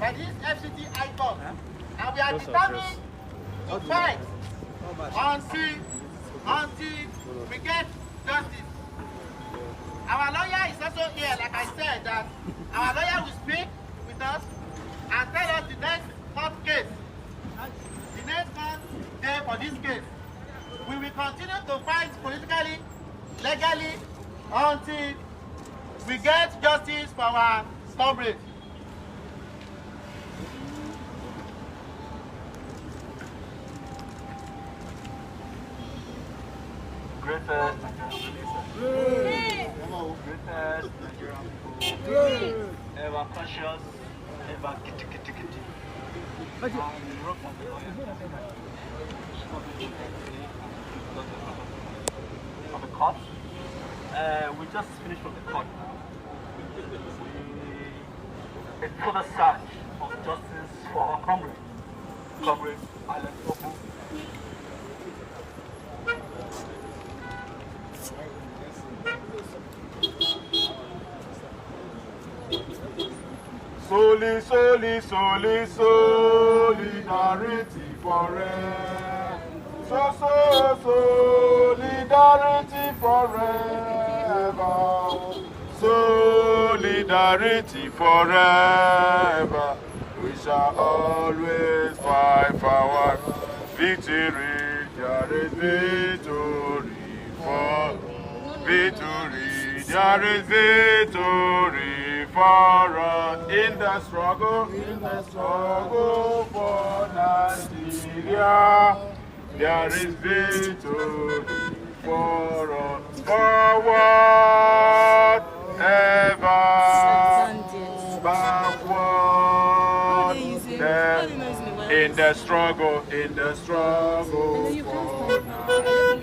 by this FCT icon. And we are determined to fight until we get justice. Our lawyer is also here, like I said, that our lawyer will speak with us and tell us the next court case, the next court day for this case. We will continue to fight politically, legally, until we get justice for our comrades. Greatest Nigerian people, ever cautious, ever kitty. We wrote from the court. We just finished from the court now. A further search of justice for our comrade Ogbu. Solidarity forever. Solidarity forever. Solidarity forever. We shall always fight for our victory. There is victory for victory. There is victory for us in the struggle for Nigeria. There is victory for us. Forward, ever, backward, in the struggle for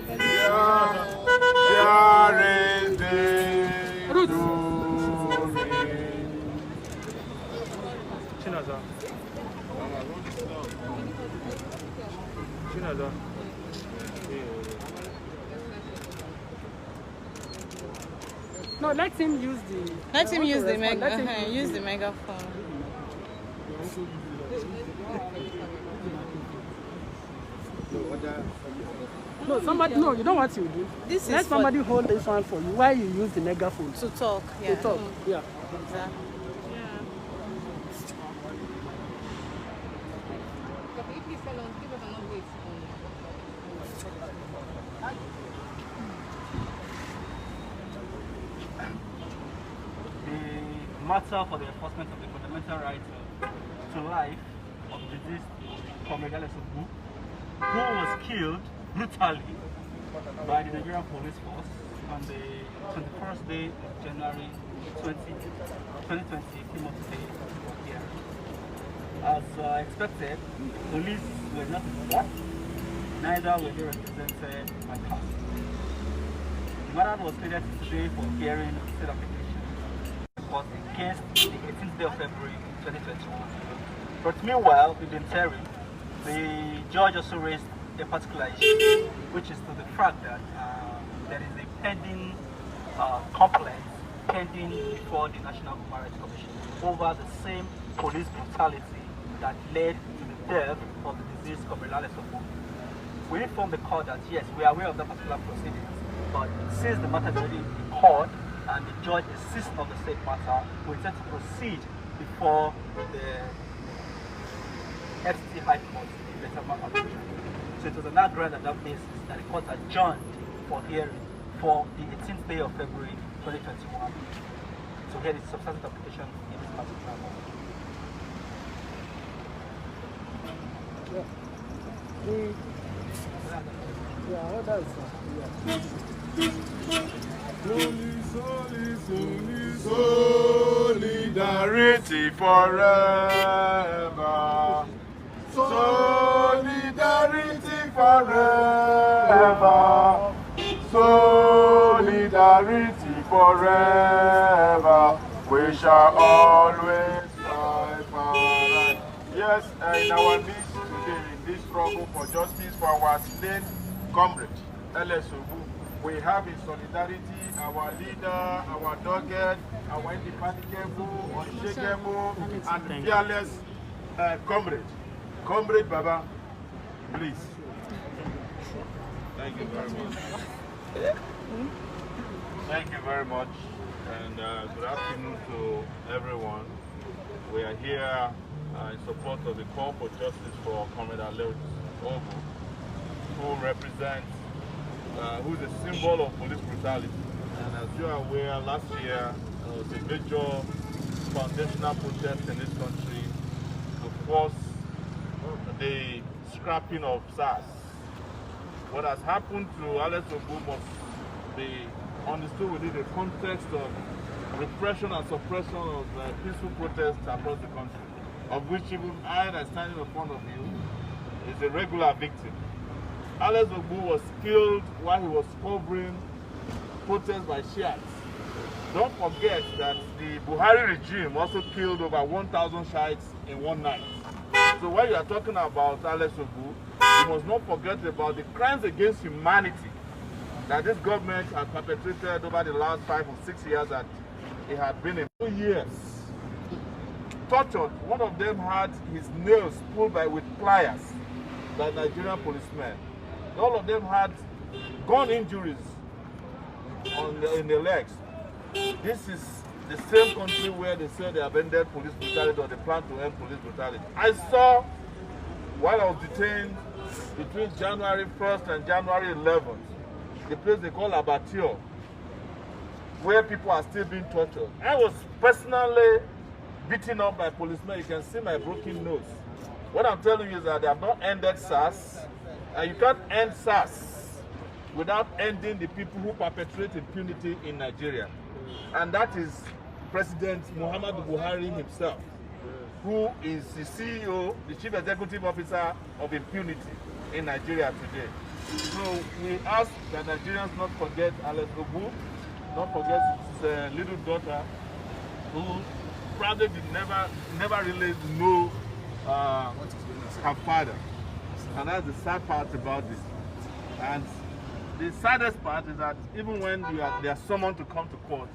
Nigeria. There is victory. No, let him use the. Let him use the use the megaphone. No, somebody. No, you know what you do. This Let is somebody hold this one for you while you use the megaphone to talk. Yeah. To talk. Yeah. Exactly. The matter for the enforcement of the fundamental right to life of the deceased Omoyele Sowore, who was killed brutally by the Nigerian police force on the 21st day of January 2020, came up today here. As expected, police were not involved, neither were they represented by counsel. The matter was scheduled today for hearing of the state application against the 18th day of February 2021. But meanwhile, in the interim, the judge also raised a particular issue, which is to the fact that there is a pending complaint pending before the National Human Rights Commission over the same police brutality that led to the death of the deceased Omoyele Sowore. We informed the court that yes, we are aware of that particular proceedings, but since the matter is already in court and the judge insists on the same matter, we intend to proceed before the FCT High Court in Betterman Abuja. So it was on that ground and that basis that the court adjourned for hearing for the 18th day of February 2021 to hear the substantive application in this particular matter. Solidarity forever. Solidarity forever. Solidarity forever. We shall always fight for right. Yes, in our midst today, in this struggle for justice for our slain comrade, Ogbu, we have in solidarity our leader, our dogged, our indefatigable, unshakable, and fearless Comrade Baba, please. Thank you very much. Thank you very much, and good afternoon to everyone. We are here in support of the call for justice for Comrade Ogbu, who represents, who is a symbol of police brutality. And as you are aware, last year there was a major foundational protest in this country to force the scrapping of SARS. What has happened to Alex Ogbu must be understood within the context of repression and suppression of peaceful protests across the country, of which even I, that standing in front of you, is a regular victim. Alex Ogbu was killed while he was covering protests by Shiites. Don't forget that the Buhari regime also killed over 1,000 Shiites in one night. So when you are talking about Alex Ogbu, you must not forget about the crimes against humanity that this government has perpetrated over the last 5 or 6 years that it had been in 2 years. Tortured. One of them had his nails pulled with pliers by Nigerian policemen. All of them had gun injuries in their legs. This is the same country where they say they have ended police brutality, or they plan to end police brutality. I saw, while I was detained between January 1st and January 11th, the place they call Abattoir, where people are still being tortured. I was personally beaten up by policemen. You can see my broken nose. What I'm telling you is that they have not ended SARS, and you can't end SARS without ending the people who perpetrate impunity in Nigeria. And that is President Muhammadu Buhari himself, who is the CEO, the Chief Executive Officer of impunity in Nigeria today. So we ask that Nigerians not forget Alex Ogbu, not forget his little daughter, who probably never really know her father. And that's the sad part about this. And the saddest part is that even when they are summoned to come to court,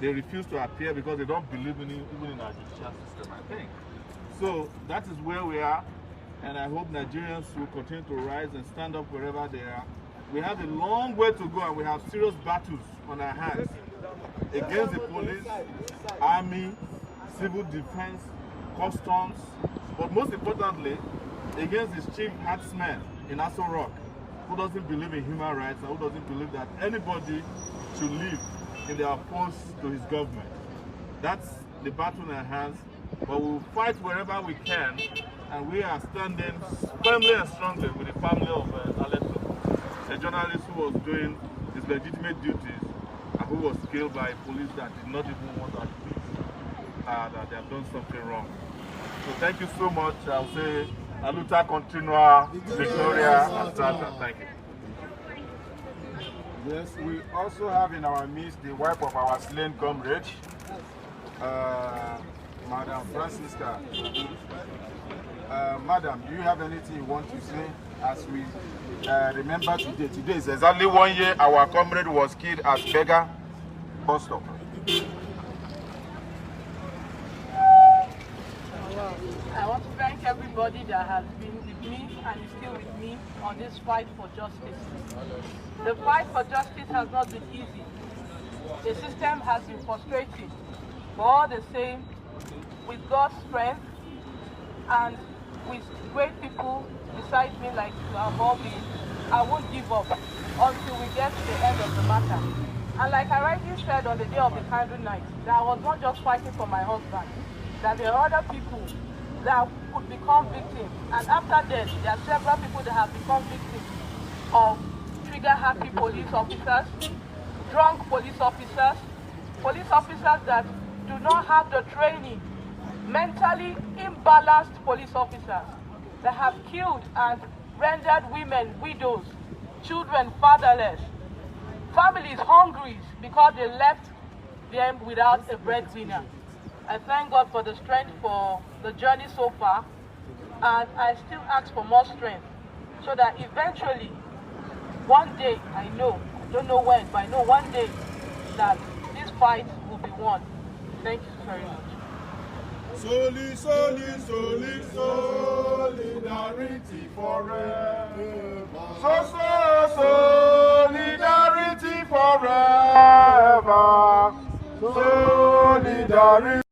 they refuse to appear because they don't believe in it, even in our judicial system, I think. So that is where we are, and I hope Nigerians will continue to rise and stand up wherever they are. We have a long way to go, and we have serious battles on our hands against the police, army, civil defense, customs, but most importantly, against this chief herdsman in Aso Rock, who doesn't believe in human rights and who doesn't believe that anybody should live in their opposed to his government. That's the battle in our hands, but we'll fight wherever we can, and we are standing firmly and strongly with the family of Alex Ogbu, a journalist who was doing his legitimate duties and who was killed by police that did not even want to admit that they have done something wrong. So thank you so much. I'll say a luta continua, Victoria, and Santa. Thank you. Yes, we also have in our midst the wife of our slain comrade, Madam Francisca. Madam, do you have anything you want to say as we remember today? Today is exactly 1 year our comrade was killed at Bega bus stop. I want to thank everybody that has been with me and is still with me on this fight for justice. The fight for justice has not been easy. The system has been frustrating, but all the same, with God's strength and with great people beside me like Bobby, I won't give up until we get to the end of the matter. And like I rightly said on the day of the candle night, that I was not just fighting for my husband, that there are other people that could become victims. And after death, there are several people that have become victims of trigger-happy police officers, drunk police officers that do not have the training, mentally imbalanced police officers that have killed and rendered women widows, children fatherless, families hungry because they left them without a breadwinner. I thank God for the strength for the journey so far, and I still ask for more strength so that eventually, one day, I know, I don't know when, but I know one day that this fight will be won. Thank you very much. Solidarity forever. Solidarity forever. Solidarity.